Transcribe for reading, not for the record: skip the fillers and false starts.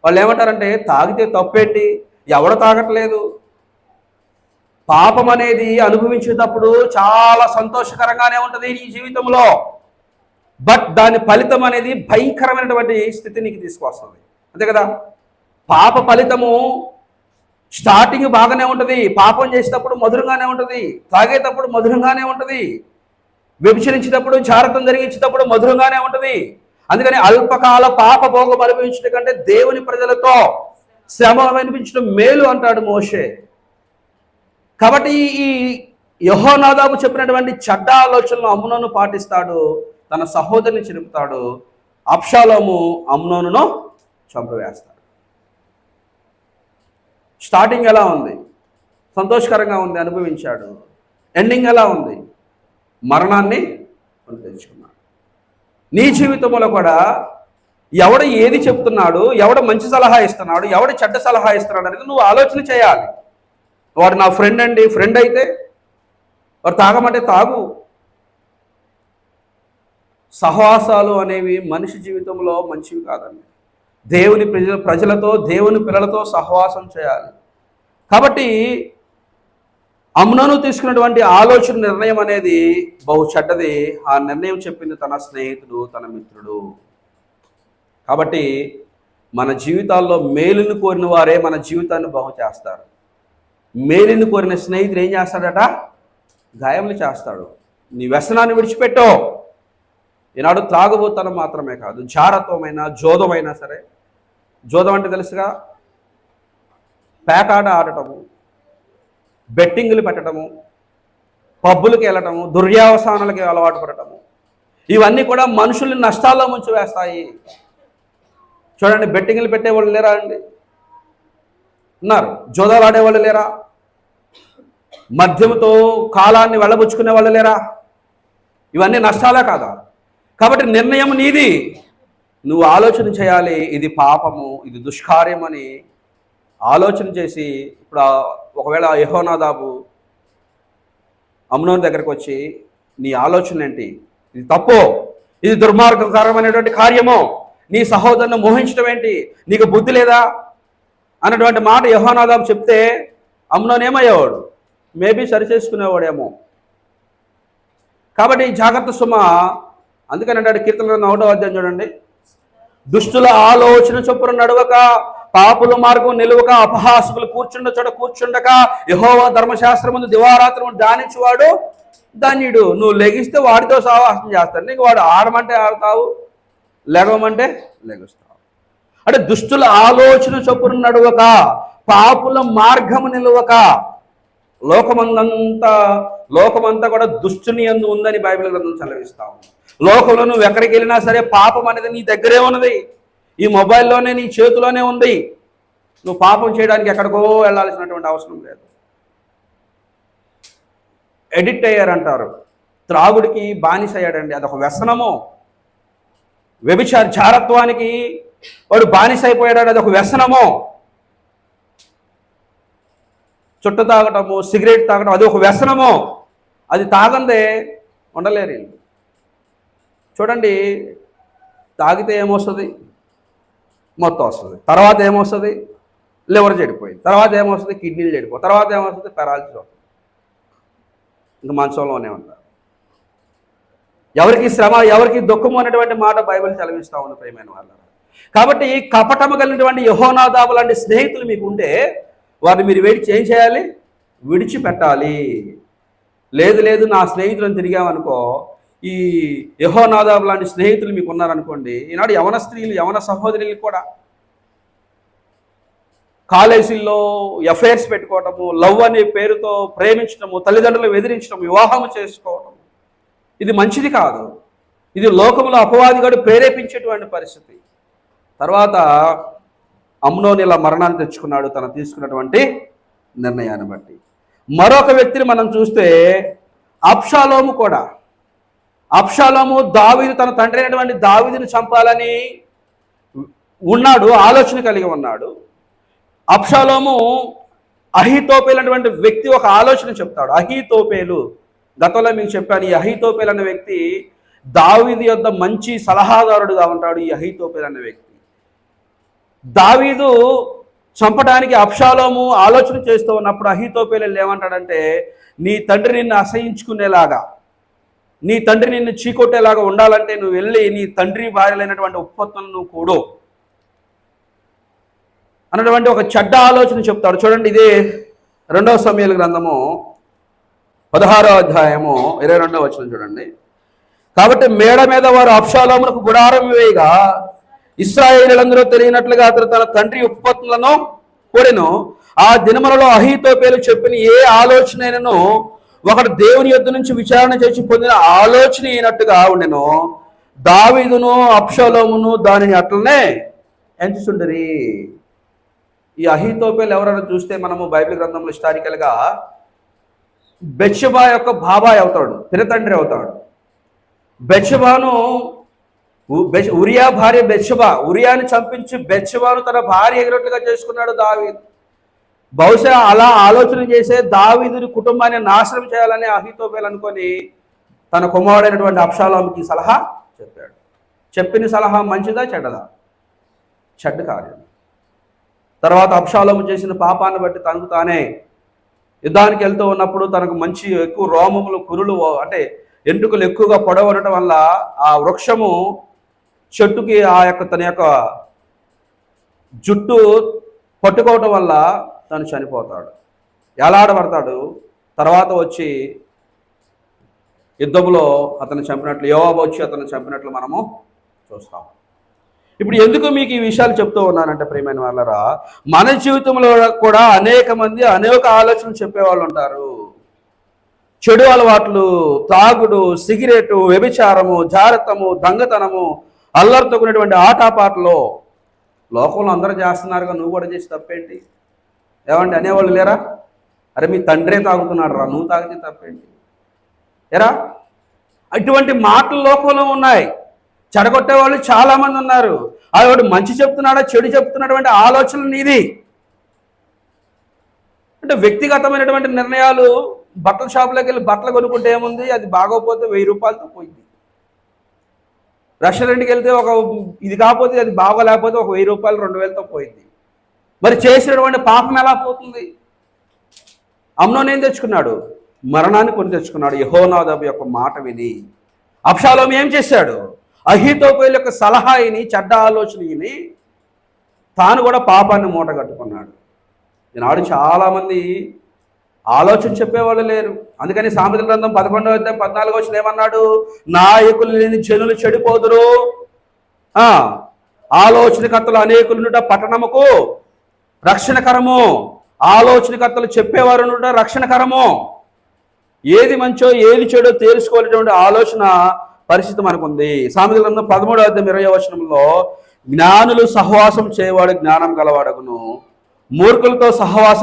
వాళ్ళు ఏమంటారంటే తాగితే తప్పేంటి, ఎవడు తాగట్లేదు. పాపం అనేది అనుభవించేటప్పుడు చాలా సంతోషకరంగానే ఉంటుంది ఈ జీవితంలో, బట్ దాని ఫలితం అనేది భయంకరమైనటువంటి స్థితి నీకు తీసుకొస్తుంది, అంతే కదా. పాప ఫలితము స్టార్టింగ్ బాగానే ఉంటుంది, పాపం చేసేటప్పుడు మధురంగానే ఉంటుంది, తాగేటప్పుడు మధురంగానే ఉంటుంది, వ్యభిచరించేటప్పుడు జాగ్రత్త జరిగించేటప్పుడు మధురంగానే ఉంటుంది. అందుకని అల్పకాల పాప భోగం అనుభవించడం కంటే దేవుని ప్రజలతో శ్రమ అనిపించడం మేలు అంటాడు మోషే. కాబట్టి ఈ యెహోనాదాబు చెప్పినటువంటి చెడ్డ ఆలోచనలు అమ్నోను పాటిస్తాడు, తన సహోదరిని చెరుపుతాడు. అబ్షాలోము అమ్నోనును చంపవేస్తాడు. స్టార్టింగ్ ఎలా ఉంది? సంతోషకరంగా ఉంది, అనుభవించాడు. ఎండింగ్ ఎలా ఉంది? మరణాన్ని తెచ్చుకున్నాడు. నీ జీవితంలో కూడా ఎవడు ఏది చెప్తున్నాడు, ఎవడు మంచి సలహా ఇస్తున్నాడు, ఎవడు చెడ్డ సలహా ఇస్తున్నాడు అనేది నువ్వు ఆలోచన చేయాలి. వాడు నా ఫ్రెండ్ అండి, ఫ్రెండ్ అయితే వాడు తాగమంటే తాగు. సహవాసాలు అనేవి మనిషి జీవితంలో మంచివి కాదండి. దేవుని ప్రజలతో దేవుని పిల్లలతో సహవాసం చేయాలి. కాబట్టి అమ్నోను తీసుకున్నటువంటి ఆలోచన నిర్ణయం అనేది బహు చెడ్డది. ఆ నిర్ణయం చెప్పింది తన స్నేహితుడు, తన మిత్రుడు. కాబట్టి మన జీవితాల్లో మేలును కోరిన వారే మన జీవితాన్ని బాగు చేస్తారు. మేలును కోరిన స్నేహితుడు ఏం చేస్తాడట? గాయములు చేస్తాడు. నీ వ్యసనాన్ని విడిచిపెట్టో. ఈనాడు త్రాగుబోతనం మాత్రమే కాదు, జారత్వమైనా జోదమైనా సరే. జోదం అంటే తెలుసుగా, పేకాట ఆడటము, బెట్టింగులు పెట్టడము, పబ్బులకి వెళ్ళటము, దుర్వ్యవసానాలకి అలవాటు పడటము, ఇవన్నీ కూడా మనుషుల్ని నష్టాల్లో ముంచి వేస్తాయి. చూడండి, బెట్టింగులు పెట్టేవాళ్ళు లేరా అండి? ఉన్నారు. జోదాలు ఆడేవాళ్ళు లేరా? మద్యంతో కాలాన్ని వెళ్ళబుచ్చుకునే వాళ్ళు లేరా? ఇవన్నీ నష్టాలే కాదా? కాబట్టి నిర్ణయం నీది. నువ్వు ఆలోచన చేయాలి, ఇది పాపము, ఇది దుష్కార్యం అని ఆలోచన చేసి. ఇప్పుడు ఒకవేళ యెహోనాదాబు అమ్నోను దగ్గరకు వచ్చి, నీ ఆలోచన ఏంటి? ఇది తప్పు, ఇది దుర్మార్గకరమైనటువంటి కార్యము, నీ సహోదరుని మోహించడం ఏంటి, నీకు బుద్ధి లేదా అన్నటువంటి మాట యెహోనాదాబు చెప్తే అమ్నోను ఏమయ్యేవాడు? మేబీ సరిచేసుకునేవాడేమో. కాబట్టి జాగ్రత్త సుమ. అందుకని అంటాడు కీర్తన 1వ అధ్యాయం చూడండి, దుష్టుల ఆలోచన చొప్పున నడవక, పాపుల మార్గం నిలువక, అపహాసకులు కూర్చుండ చోట కూర్చుండక, యెహోవా ధర్మశాస్త్రమును దివారాత్రము ధ్యానించువాడు ధన్యుడు. నువ్వు లెగిస్తే వాడితో సహవాసం చేస్తాడు. నీకు వాడు ఆడమంటే ఆడతావు, లెగవమంటే లెగుస్తావు. అంటే దుష్టుల ఆలోచన చొప్పున నడవక, పాపుల మార్గము నిలువక. లోకమంతా కూడా దుష్టుని యందు ఉందని బైబిల్ గ్రంథం చదివిస్తాము. లోకంలో నువ్వు ఎక్కడికి వెళ్ళినా సరే పాపం అనేది నీ దగ్గరే ఉన్నది, ఈ మొబైల్లోనే, నీ చేతిలోనే ఉంది. నువ్వు పాపం చేయడానికి ఎక్కడికో వెళ్ళాల్సినటువంటి అవసరం లేదు. ఎడిక్ట్ అయ్యారంటారు, త్రాగుడికి బానిస అయ్యాడండి. అదొక వ్యసనము. జారత్వానికి వాడు బానిస అయిపోయాడు, అదొక వ్యసనము. చుట్ట తాగటము, సిగరెట్ తాగటం, అది ఒక వ్యసనము. అది తాగందే ఉండలేరు. చూడండి, తాగితే ఏమొస్తుంది? మొత్తం వస్తుంది. తర్వాత ఏమొస్తుంది? లివర్ చెడిపోయింది. తర్వాత ఏమొస్తుంది? కిడ్నీలు చెడిపోయి. తర్వాత ఏమొస్తుంది? పెరాలసిస్ వస్తుంది. ఇంకా మంచంలోనే ఉంటారు. ఎవరికి శ్రమ, ఎవరికి దుఃఖము అనేటువంటి మాట బైబిల్ చదివిస్తూ ఉంది ప్రియమైన వాళ్ళ. కాబట్టి కపటము కలిగినటువంటి యెహోనాదాబు లాంటి స్నేహితులు మీకు ఉంటే వారిని మీరు ఏం చేయాలి? విడిచిపెట్టాలి. లేదు నా స్నేహితులను తిరిగామనుకో, ఈ యెహోనాదాబు లాంటి స్నేహితులు మీకు ఉన్నారనుకోండి. ఈనాడు యవన స్త్రీలు, యవన సహోదరులు కూడా కాలేజీల్లో అఫైర్స్ పెట్టుకోవటము, లవ్ అనే పేరుతో ప్రేమించడము, తల్లిదండ్రులు ఎదిరించడం, వివాహము చేసుకోవడం, ఇది మంచిది కాదు. ఇది లోకంలో అపవాదిగాడు ప్రేరేపించేటువంటి పరిస్థితి. తర్వాత అమ్నోను ఇలా మరణాన్ని తెచ్చుకున్నాడు తను తీసుకున్నటువంటి నిర్ణయాన్ని బట్టి. మరొక వ్యక్తిని మనం చూస్తే అబ్షాలోము కూడా. అబ్షాలోము దావీదు తన తండ్రి అయినటువంటి దావీదుని చంపాలని ఉన్నాడు, ఆలోచన కలిగి ఉన్నాడు. అబ్షాలోము అహీతోపేలు అనేటువంటి వ్యక్తి ఒక ఆలోచన చెప్తాడు. అహీతోపేలు, గతంలో మీకు చెప్పాను, ఈ అహీతోపేలు అనే వ్యక్తి దావీదు యొద్ద మంచి సలహాదారుడుగా ఉంటాడు. ఈ అహీతోపేలు అనే వ్యక్తి దావీదు చంపడానికి అబ్షాలోము ఆలోచన చేస్తూ ఉన్నప్పుడు అహీతోపెలు ఏమంటాడంటే, నీ తండ్రి నిన్ను అసహించుకునేలాగా, నీ తండ్రి నిన్ను చీకొట్టేలాగా ఉండాలంటే నువ్వు వెళ్ళి నీ తండ్రి భార్యలైనటువంటి ఉపపత్నులను నువ్వు కూడు అన్నటువంటి ఒక చెడ్డ ఆలోచన చెప్తాడు. చూడండి, ఇదే 2 సమూయేలు గ్రంథము 16వ అధ్యాయము 22వ వచనం చూడండి. కాబట్టి మేడ మీద వారు అబ్షాలోమునకు గుడారం వేయగా ఇశ్రాయేలీయులందరూ తెలియనట్లుగా అతడు తన తండ్రి ఉపపత్నులను కూడెను. ఆ దినములలో అహీతోపెలు చెప్పిన ఏ ఆలోచనైనను ఒకడు దేవుని యొద్ద నుంచి విచారణ చేసి పొందిన ఆలోచన అయినట్టుగా ఉండెను. దావీదును అబ్షాలోమును దానిని అట్లనే ఎంచుచుండిరి. ఈ అహీతోపెలు ఎవరైనా చూస్తే మనము బైబిల్ గ్రంథంలో హిస్టారికల్గా బెత్షెబా యొక్క బాబాయ్ అవుతాడు, పినతండ్రి అవుతాడు. బెత్షెబాను ఉరియా భార్య బెత్షెబా, ఉరియాని చంపించి బెత్షెబాను తన భార్య ఎగినట్లుగా చేసుకున్నాడు దావీదు. బహుశా అలా ఆలోచన చేసే దావీదుని కుటుంబాన్ని నాశనం చేయాలని అహీతోపెలు అనుకొని తన కుమారుడైనటువంటి అబ్షాలోముకి సలహా చెప్పాడు. చెప్పిన సలహా మంచిదా చెడ్డదా? చెడ్డ కార్యం. తర్వాత అబ్షాలోము చేసిన పాపాన్ని బట్టి తనకు తానే యుద్ధానికి వెళ్తూ ఉన్నప్పుడు తనకు మంచి ఎక్కువ రోమములు కురులు అంటే ఎంట్రుకలు ఎక్కువగా పొడవు ఉండటం వల్ల ఆ వృక్షము చెట్టుకి తన యొక్క జుట్టు పట్టుకోవటం వల్ల తను చనిపోతాడు, ఎలాడబడతాడు. తర్వాత వచ్చి యుద్ధంలో అతను చంపినట్లు, యోవాబు వచ్చి అతను చంపినట్లు మనము చూస్తాం. ఇప్పుడు ఎందుకు మీకు ఈ విషయాలు చెప్తూ ఉన్నానంటే ప్రియమైన వాళ్ళరా, మన జీవితంలో కూడా అనేక మంది అనేక ఆలోచనలు చెప్పేవాళ్ళు ఉంటారు. చెడు అలవాట్లు, తాగుడు, సిగరెటు, వ్యభిచారము, జారతము, దొంగతనము, అల్లరితో కూడినటువంటి ఆటపాటలు లోకంలో అందరూ చేస్తున్నారుగా, నువ్వు కూడా చేసి తప్పేంటి? ఏమండి అనేవాళ్ళు లేరా? అరే మీ తండ్రే తాగుతున్నాడు రా, నువ్వు తాగితే తప్పేంటి ఎరా? అటువంటి మాటలు లోకంలో ఉన్నాయి. చెడగొట్టే వాళ్ళు చాలామంది ఉన్నారు. వాడు మంచి చెప్తున్నాడా చెడు చెప్తున్నటువంటి ఆలోచనలు నీది. అంటే వ్యక్తిగతమైనటువంటి నిర్ణయాలు. బట్టల షాపులోకి వెళ్ళి బట్టలు కొనుక్కుంటే ఏముంది, అది బాగోపోతే 1000 రూపాయలతో పోయింది. రెస్టారెంట్కి వెళ్తే ఇది కాకపోతే అది బాగోలేకపోతే 1000 రూపాయలు 2000తో పోయింది. మరి చేసినటువంటి పాపం ఎలా పోతుంది? అమ్నోను ఏం తెచ్చుకున్నాడు? మరణాన్ని కొని తెచ్చుకున్నాడు యెహోనాదాబు యొక్క మాట విని. అబ్షాలోము ఏం చేశాడు? అహీతోపెలు యొక్క సలహా అయిని, చెడ్డ ఆలోచన అయిని తాను కూడా పాపాన్ని మూట కట్టుకున్నాడు. ఈనాడు చాలామంది ఆలోచన చెప్పేవాళ్ళు లేరు. అందుకని సామెతల గ్రంథం 11వ అధ్యాయం 14వ వచనం ఏమన్నాడు? నాయకులు లేని జనులు చెడిపోదురు, ఆలోచనకర్తలు అనేకులుండుట పట్టణముకు రక్షణకరము. ఆలోచనకర్తలు చెప్పేవారు రక్షణకరము. ఏది మంచో ఏది చెడో తెలుసుకోలేటువంటి ఆలోచన పరిస్థితి మనకుంది. సామెతల గ్రంథం 13వ అధ్యాయం 20వ వచనంలో జ్ఞానులు సహవాసం చేయవాడు జ్ఞానం గలవాడగును, మూర్ఖులతో సహవాసం